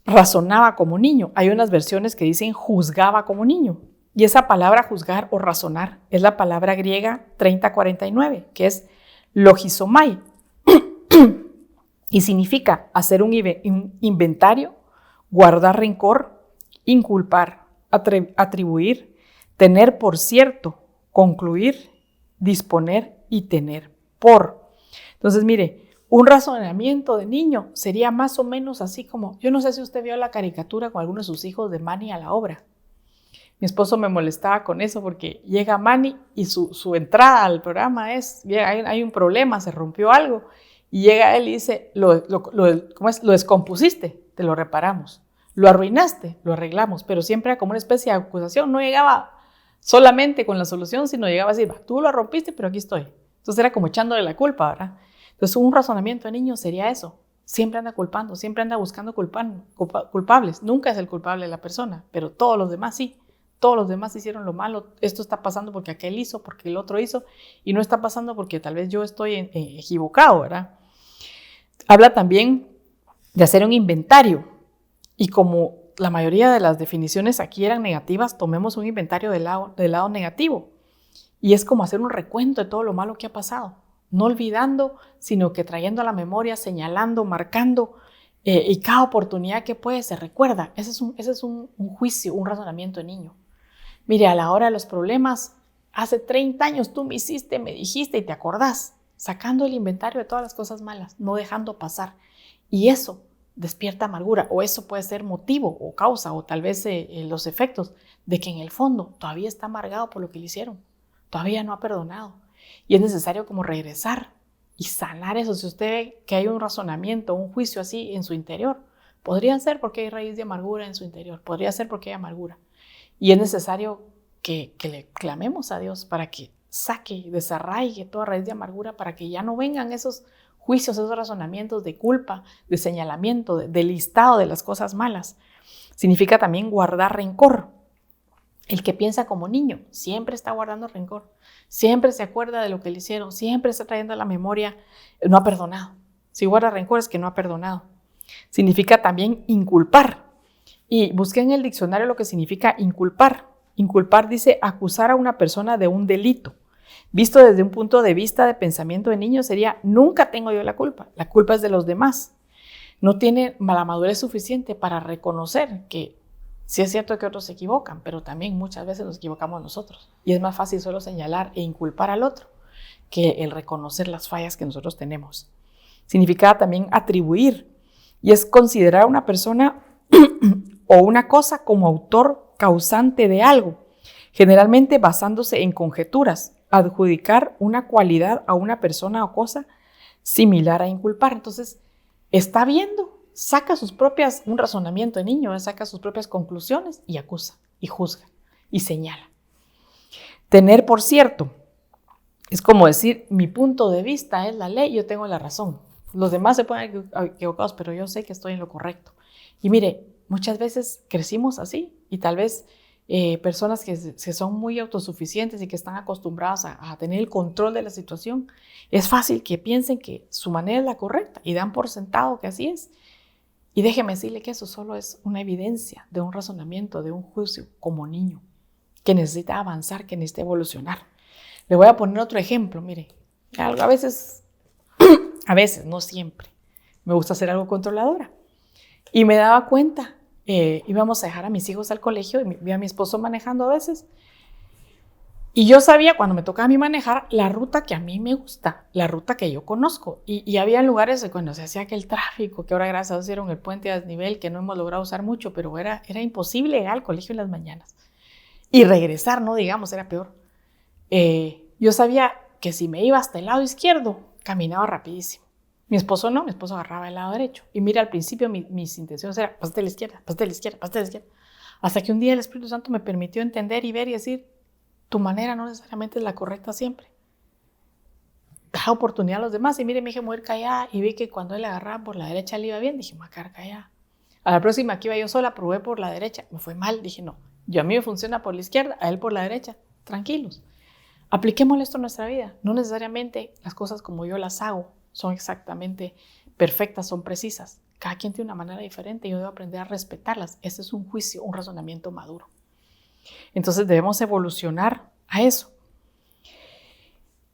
razonaba como niño. Hay unas versiones que dicen juzgaba como niño. Y esa palabra juzgar o razonar es la palabra griega 3049, que es logizomai. Y significa hacer un inventario, guardar rencor, inculpar, atribuir, tener por cierto, concluir, disponer y tener por. Entonces, mire, un razonamiento de niño sería más o menos así como, yo no sé si usted vio la caricatura con algunos de sus hijos de Manny a la obra. Mi esposo me molestaba con eso porque llega Manny y su entrada al programa es, hay un problema, se rompió algo, y llega él y dice, ¿Lo descompusiste? Te lo reparamos. ¿Lo arruinaste? Lo arreglamos. Pero siempre era como una especie de acusación, no llegaba solamente con la solución, sino llegaba a decir, tú lo rompiste, pero aquí estoy. Entonces era como echándole la culpa, ¿verdad? Entonces un razonamiento de niño sería eso. Siempre anda culpando, siempre anda buscando culpables. Nunca es el culpable la persona, pero todos los demás sí. Todos los demás hicieron lo malo. Esto está pasando porque aquel hizo, porque el otro hizo, y no está pasando porque tal vez yo estoy equivocado, ¿verdad? Habla también de hacer un inventario. Y como la mayoría de las definiciones aquí eran negativas, tomemos un inventario del lado negativo. Y es como hacer un recuento de todo lo malo que ha pasado. No olvidando, sino que trayendo a la memoria, señalando, marcando, y cada oportunidad que puede se recuerda. Ese es un juicio, un razonamiento de niño. Mire, a la hora de los problemas, hace 30 años tú me hiciste, me dijiste y te acordás, sacando el inventario de todas las cosas malas, no dejando pasar. Y eso despierta amargura, o eso puede ser motivo o causa, o tal vez los efectos de que en el fondo todavía está amargado por lo que le hicieron, todavía no ha perdonado. Y es necesario como regresar y sanar eso. Si usted ve que hay un razonamiento, un juicio así en su interior, Podría ser porque hay raíz de amargura en su interior, podría ser porque hay amargura. Y es necesario que le clamemos a Dios para que saque, desarraigue toda raíz de amargura, para que ya no vengan esos juicios, esos razonamientos de culpa, de señalamiento, de listado de las cosas malas. Significa también guardar rencor. El que piensa como niño siempre está guardando rencor, siempre se acuerda de lo que le hicieron, siempre está trayendo a la memoria, no ha perdonado. Si guarda rencor es que no ha perdonado. Significa también inculpar. Y busqué en el diccionario lo que significa inculpar. Inculpar dice acusar a una persona de un delito. Visto desde un punto de vista de pensamiento de niño sería: nunca tengo yo la culpa es de los demás. No tiene la madurez suficiente para reconocer que sí es cierto que otros se equivocan, pero también muchas veces nos equivocamos nosotros. Y es más fácil solo señalar e inculpar al otro que el reconocer las fallas que nosotros tenemos. Significa también atribuir, y es considerar a una persona o una cosa como autor causante de algo, generalmente basándose en conjeturas, adjudicar una cualidad a una persona o cosa similar a inculpar. Entonces, está viendo, saca un razonamiento de niño, saca sus propias conclusiones y acusa, y juzga, y señala. Tener por cierto, es como decir: mi punto de vista es la ley, yo tengo la razón. Los demás se pueden equivocados, pero yo sé que estoy en lo correcto. Y mire, muchas veces crecimos así, y tal vez personas que son muy autosuficientes y que están acostumbradas a tener el control de la situación, es fácil que piensen que su manera es la correcta y dan por sentado que así es. Y déjeme decirle que eso solo es una evidencia de un razonamiento, de un juicio como niño, que necesita avanzar, que necesita evolucionar. Le voy a poner otro ejemplo, mire. A veces, no siempre, me gusta hacer algo controladora. Y me daba cuenta, íbamos a dejar a mis hijos al colegio y vi a mi esposo manejando a veces. Y yo sabía, cuando me tocaba a mí manejar, la ruta que a mí me gusta, la ruta que yo conozco. Y había lugares cuando se hacía aquel tráfico, que ahora gracias a Dios hicieron el puente a desnivel, que no hemos logrado usar mucho, pero era imposible llegar al colegio en las mañanas. Y regresar, no digamos, era peor. Yo sabía que si me iba hasta el lado izquierdo, caminaba rapidísimo. Mi esposo no, mi esposo agarraba el lado derecho. Y mira, al principio mis intenciones eran: pásate a la izquierda, pásate a la izquierda, pásate a la izquierda. Hasta que un día el Espíritu Santo me permitió entender y ver y decir: tu manera no necesariamente es la correcta siempre. Da oportunidad a los demás. Y mire, me dije: voy a ir callada. Y vi que cuando él agarraba por la derecha le iba bien. Dije: me voy a quedar callada. A la próxima que iba yo sola, probé por la derecha. Me fue mal. Dije: no, a mí me funciona por la izquierda, a él por la derecha. Tranquilos. Apliquémosle esto a nuestra vida. No necesariamente las cosas como yo las hago son exactamente perfectas, son precisas. Cada quien tiene una manera diferente y yo debo aprender a respetarlas. Este es un juicio, un razonamiento maduro. Entonces debemos evolucionar a eso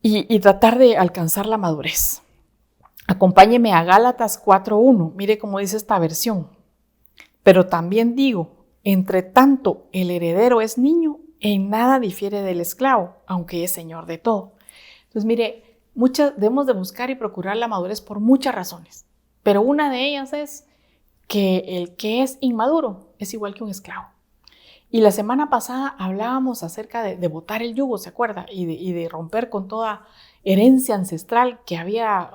y tratar de alcanzar la madurez. Acompáñeme a Gálatas 4:1. Mire cómo dice esta versión. Pero también digo: entre tanto el heredero es niño, en nada difiere del esclavo, aunque es señor de todo. Entonces mire, debemos de buscar y procurar la madurez por muchas razones, pero una de ellas es que el que es inmaduro es igual que un esclavo. Y la semana pasada hablábamos acerca de botar el yugo, ¿se acuerda? Y de romper con toda herencia ancestral, que había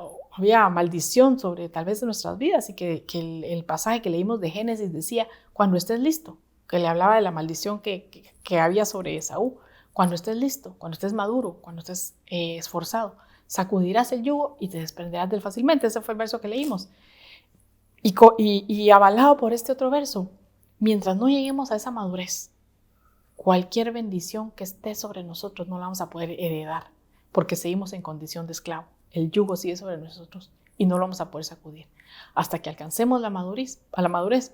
maldición sobre tal vez de nuestras vidas, y que el pasaje que leímos de Génesis decía: cuando estés listo, que le hablaba de la maldición que había sobre Esaú. Cuando estés listo, cuando estés maduro, cuando estés esforzado, sacudirás el yugo y te desprenderás de él fácilmente. Ese fue el verso que leímos. Y avalado por este otro verso: mientras no lleguemos a esa madurez, cualquier bendición que esté sobre nosotros no la vamos a poder heredar, porque seguimos en condición de esclavo. El yugo sigue sobre nosotros y no lo vamos a poder sacudir. Hasta que alcancemos la madurez,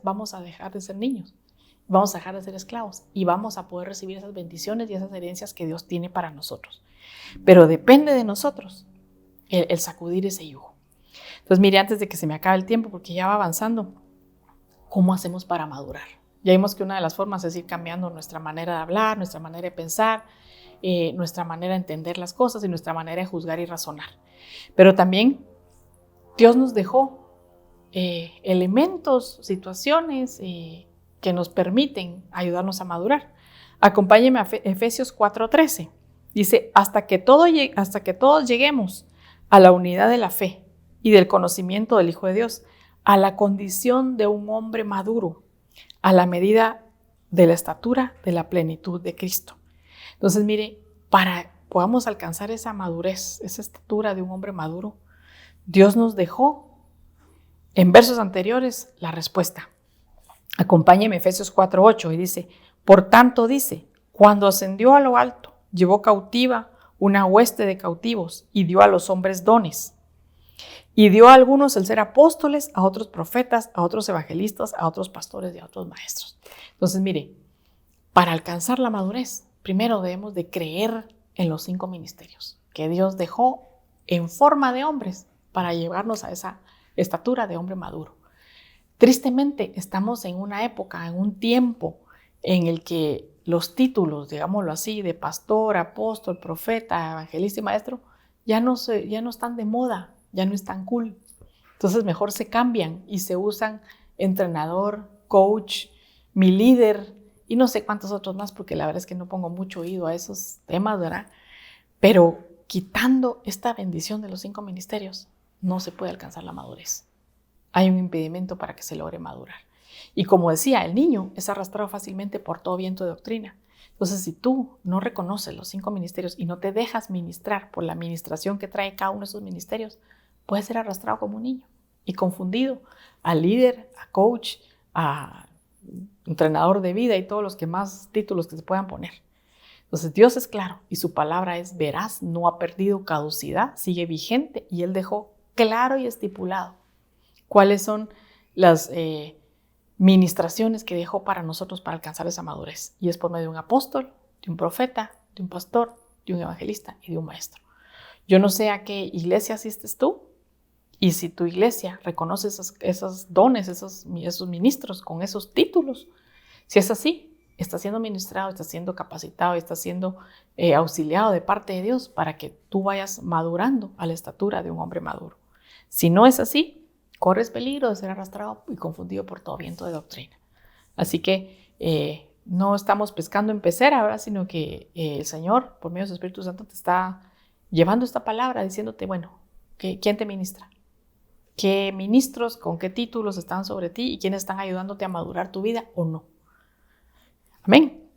vamos a dejar de ser niños, vamos a dejar de ser esclavos y vamos a poder recibir esas bendiciones y esas herencias que Dios tiene para nosotros. Pero depende de nosotros el sacudir ese yugo. Entonces, mire, antes de que se me acabe el tiempo, porque ya va avanzando, ¿cómo hacemos para madurar? Ya vimos que una de las formas es ir cambiando nuestra manera de hablar, nuestra manera de pensar, nuestra manera de entender las cosas y nuestra manera de juzgar y razonar. Pero también Dios nos dejó elementos, situaciones que nos permiten ayudarnos a madurar. Acompáñenme a Efesios 4:13. Dice: hasta que todos lleguemos a la unidad de la fe y del conocimiento del Hijo de Dios, a la condición de un hombre maduro, a la medida de la estatura de la plenitud de Cristo. Entonces, mire, para podamos alcanzar esa madurez, esa estatura de un hombre maduro, Dios nos dejó en versos anteriores la respuesta. Acompáñeme Efesios 4:8 y dice, por tanto dice, cuando ascendió a lo alto, llevó cautiva una hueste de cautivos y dio a los hombres dones. Y dio a algunos el ser apóstoles, a otros profetas, a otros evangelistas, a otros pastores y a otros maestros. Entonces, mire, para alcanzar la madurez, primero debemos de creer en los 5 ministerios que Dios dejó en forma de hombres para llevarnos a esa estatura de hombre maduro. Tristemente, estamos en una época, en un tiempo en el que los títulos, digámoslo así, de pastor, apóstol, profeta, evangelista y maestro, ya no están de moda, ya no están cool. Entonces mejor se cambian y se usan entrenador, coach, mi líder y no sé cuántos otros más, porque la verdad es que no pongo mucho oído a esos temas, ¿verdad? Pero quitando esta bendición de los 5 ministerios, no se puede alcanzar la madurez. Hay un impedimento para que se logre madurar. Y como decía, el niño es arrastrado fácilmente por todo viento de doctrina. Entonces, si tú no reconoces los 5 ministerios y no te dejas ministrar por la administración que trae cada uno de esos ministerios, puedes ser arrastrado como un niño y confundido a líder, a coach, a entrenador de vida y todos los que más títulos que se puedan poner. Entonces, Dios es claro y su palabra es veraz, no ha perdido caducidad, sigue vigente y Él dejó claro y estipulado cuáles son las ministraciones que dejó para nosotros para alcanzar esa madurez. Y es por medio de un apóstol, de un profeta, de un pastor, de un evangelista y de un maestro. Yo no sé a qué iglesia asistes tú y si tu iglesia reconoce esos dones, esos ministros con esos títulos. Si es así, está siendo ministrado, está siendo capacitado, está siendo auxiliado de parte de Dios para que tú vayas madurando a la estatura de un hombre maduro. Si no es así, corres peligro de ser arrastrado y confundido por todo viento de doctrina. Así que no estamos pescando en pecera, ¿verdad? Sino que el Señor, por medio de su Espíritu Santo, te está llevando esta palabra, diciéndote, bueno, ¿quién te ministra? ¿Qué ministros, con qué títulos están sobre ti y quiénes están ayudándote a madurar tu vida o no? Amén.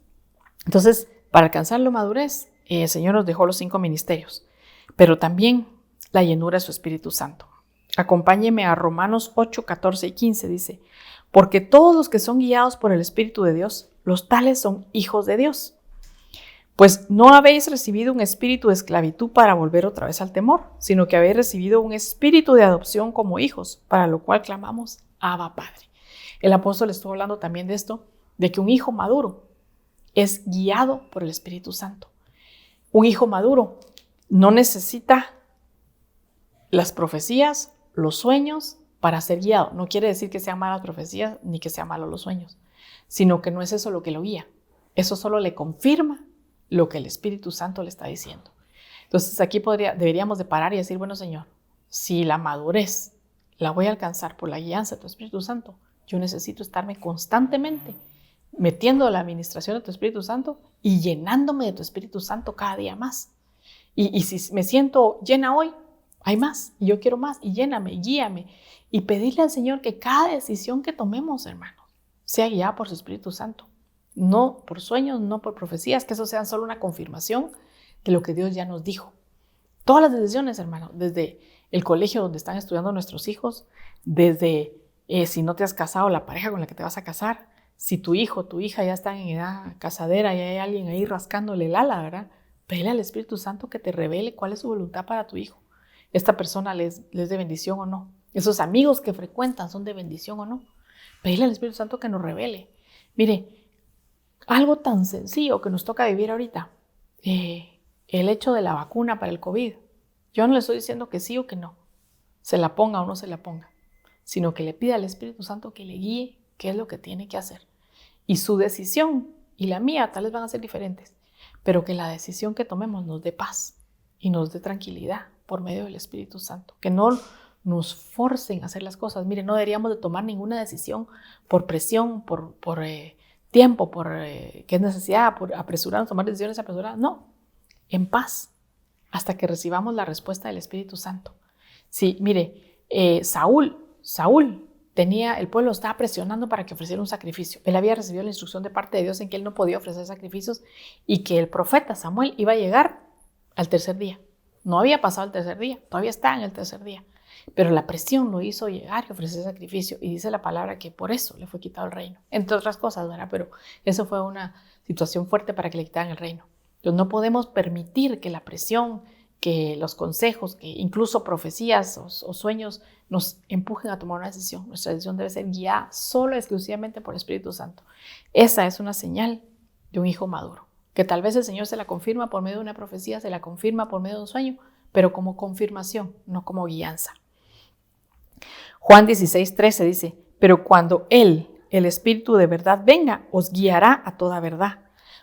Entonces, para alcanzar la madurez, el Señor nos dejó los 5 ministerios, pero también la llenura de su Espíritu Santo. Acompáñeme a Romanos 8, 14 y 15, dice, porque todos los que son guiados por el Espíritu de Dios, los tales son hijos de Dios. Pues no habéis recibido un espíritu de esclavitud para volver otra vez al temor, sino que habéis recibido un espíritu de adopción como hijos, para lo cual clamamos, Abba Padre. El apóstol estuvo hablando también de esto, de que un hijo maduro es guiado por el Espíritu Santo. Un hijo maduro no necesita las profecías, los sueños para ser guiado. No quiere decir que sean malas profecías ni que sean malos los sueños, sino que no es eso lo que lo guía. Eso solo le confirma lo que el Espíritu Santo le está diciendo. Entonces aquí deberíamos de parar y decir, bueno, Señor, si la madurez la voy a alcanzar por la guianza de tu Espíritu Santo, yo necesito estarme constantemente metiendo la administración de tu Espíritu Santo y llenándome de tu Espíritu Santo cada día más. Y si me siento llena hoy, hay más, y yo quiero más, y lléname, y guíame, y pedirle al Señor que cada decisión que tomemos, hermanos, sea guiada por su Espíritu Santo. No por sueños, no por profecías, que eso sea solo una confirmación de lo que Dios ya nos dijo. Todas las decisiones, hermano, desde el colegio donde están estudiando nuestros hijos, desde si no te has casado, la pareja con la que te vas a casar, si tu hijo, tu hija ya están en edad casadera y hay alguien ahí rascándole el ala, ¿verdad? Pídele al Espíritu Santo que te revele cuál es su voluntad para tu hijo. ¿Esta persona les de bendición o no? ¿Esos amigos que frecuentan son de bendición o no? Pídele al Espíritu Santo que nos revele. Mire, algo tan sencillo que nos toca vivir ahorita, el hecho de la vacuna para el COVID. Yo no le estoy diciendo que sí o que no, se la ponga o no se la ponga, sino que le pida al Espíritu Santo que le guíe qué es lo que tiene que hacer. Y su decisión y la mía tal vez van a ser diferentes, pero que la decisión que tomemos nos dé paz y nos dé tranquilidad por medio del Espíritu Santo. Que no nos forcen a hacer las cosas. Mire, no deberíamos de tomar ninguna decisión por presión, por tiempo, por que es necesidad, por apresurarnos, tomar decisiones apresuradas. No, en paz, hasta que recibamos la respuesta del Espíritu Santo. Sí, mire, Saúl el pueblo estaba presionando para que ofreciera un sacrificio. Él había recibido la instrucción de parte de Dios en que él no podía ofrecer sacrificios y que el profeta Samuel iba a llegar al tercer día. No había pasado el tercer día, todavía está en el tercer día. Pero la presión lo hizo llegar y ofrecer sacrificio. Y dice la palabra que por eso le fue quitado el reino. Entre otras cosas, ¿verdad? Pero eso fue una situación fuerte para que le quitaran el reino. Entonces no podemos permitir que la presión, que los consejos, que incluso profecías o sueños nos empujen a tomar una decisión. Nuestra decisión debe ser guiada solo exclusivamente por el Espíritu Santo. Esa es una señal de un hijo maduro, que tal vez el Señor se la confirma por medio de una profecía, se la confirma por medio de un sueño, pero como confirmación, no como guianza. Juan 16:13 dice, pero cuando Él, el Espíritu de verdad, venga, os guiará a toda verdad,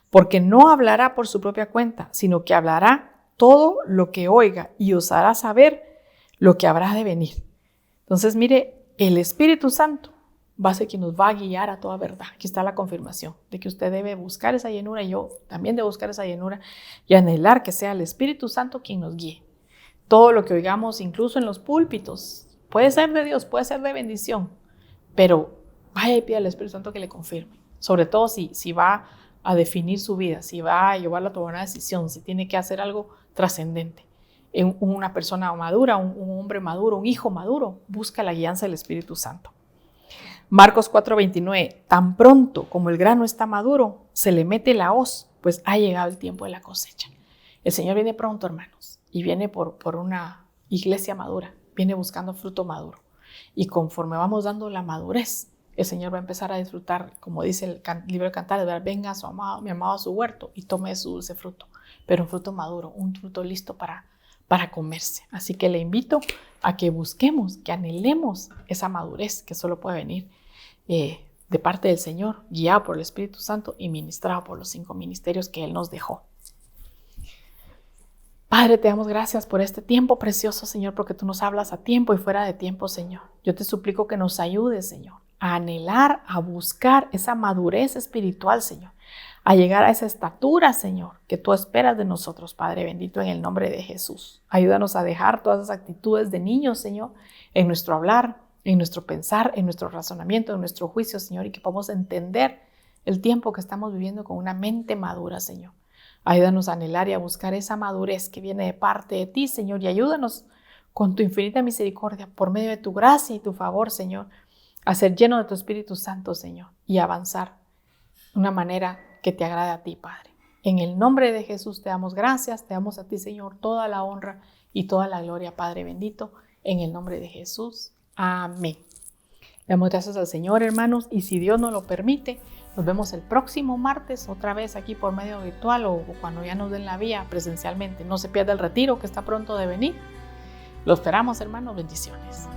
porque no hablará por su propia cuenta, sino que hablará todo lo que oiga y os hará saber lo que habrá de venir. Entonces, mire, el Espíritu Santo va a ser quien nos va a guiar a toda verdad. Aquí está la confirmación de que usted debe buscar esa llenura y yo también debo buscar esa llenura y anhelar que sea el Espíritu Santo quien nos guíe. Todo lo que oigamos, incluso en los púlpitos, puede ser de Dios, puede ser de bendición, pero vaya y pida al Espíritu Santo que le confirme. Sobre todo si va a definir su vida, si va a llevarla a tomar una decisión, si tiene que hacer algo trascendente. En una persona madura, un hombre maduro, un hijo maduro, busca la guianza del Espíritu Santo. Marcos 4:29, tan pronto como el grano está maduro, se le mete la hoz, pues ha llegado el tiempo de la cosecha. El Señor viene pronto, hermanos, y viene por una iglesia madura, viene buscando fruto maduro. Y conforme vamos dando la madurez, el Señor va a empezar a disfrutar, como dice el libro de Cantares, venga su amado, mi amado a su huerto y tome su dulce fruto, pero un fruto maduro, un fruto listo para comerse. Así que le invito a que busquemos, que anhelemos esa madurez que solo puede venir de parte del Señor, guiado por el Espíritu Santo y ministrado por los 5 ministerios que Él nos dejó. Padre, te damos gracias por este tiempo precioso, Señor, porque tú nos hablas a tiempo y fuera de tiempo, Señor. Yo te suplico que nos ayudes, Señor, a anhelar, a buscar esa madurez espiritual, Señor, a llegar a esa estatura, Señor, que tú esperas de nosotros, Padre bendito, en el nombre de Jesús. Ayúdanos a dejar todas esas actitudes de niños, Señor, en nuestro hablar, en nuestro pensar, en nuestro razonamiento, en nuestro juicio, Señor, y que podamos entender el tiempo que estamos viviendo con una mente madura, Señor. Ayúdanos a anhelar y a buscar esa madurez que viene de parte de ti, Señor, y ayúdanos con tu infinita misericordia, por medio de tu gracia y tu favor, Señor, a ser lleno de tu Espíritu Santo, Señor, y avanzar de una manera que te agrade a ti, Padre. En el nombre de Jesús te damos gracias, te damos a ti, Señor, toda la honra y toda la gloria, Padre bendito, en el nombre de Jesús. Amén. Le damos gracias al Señor, hermanos, y si Dios nos lo permite, nos vemos el próximo martes, otra vez aquí por medio virtual o cuando ya nos den la vía presencialmente. No se pierda el retiro que está pronto de venir. Lo esperamos, hermanos. Bendiciones.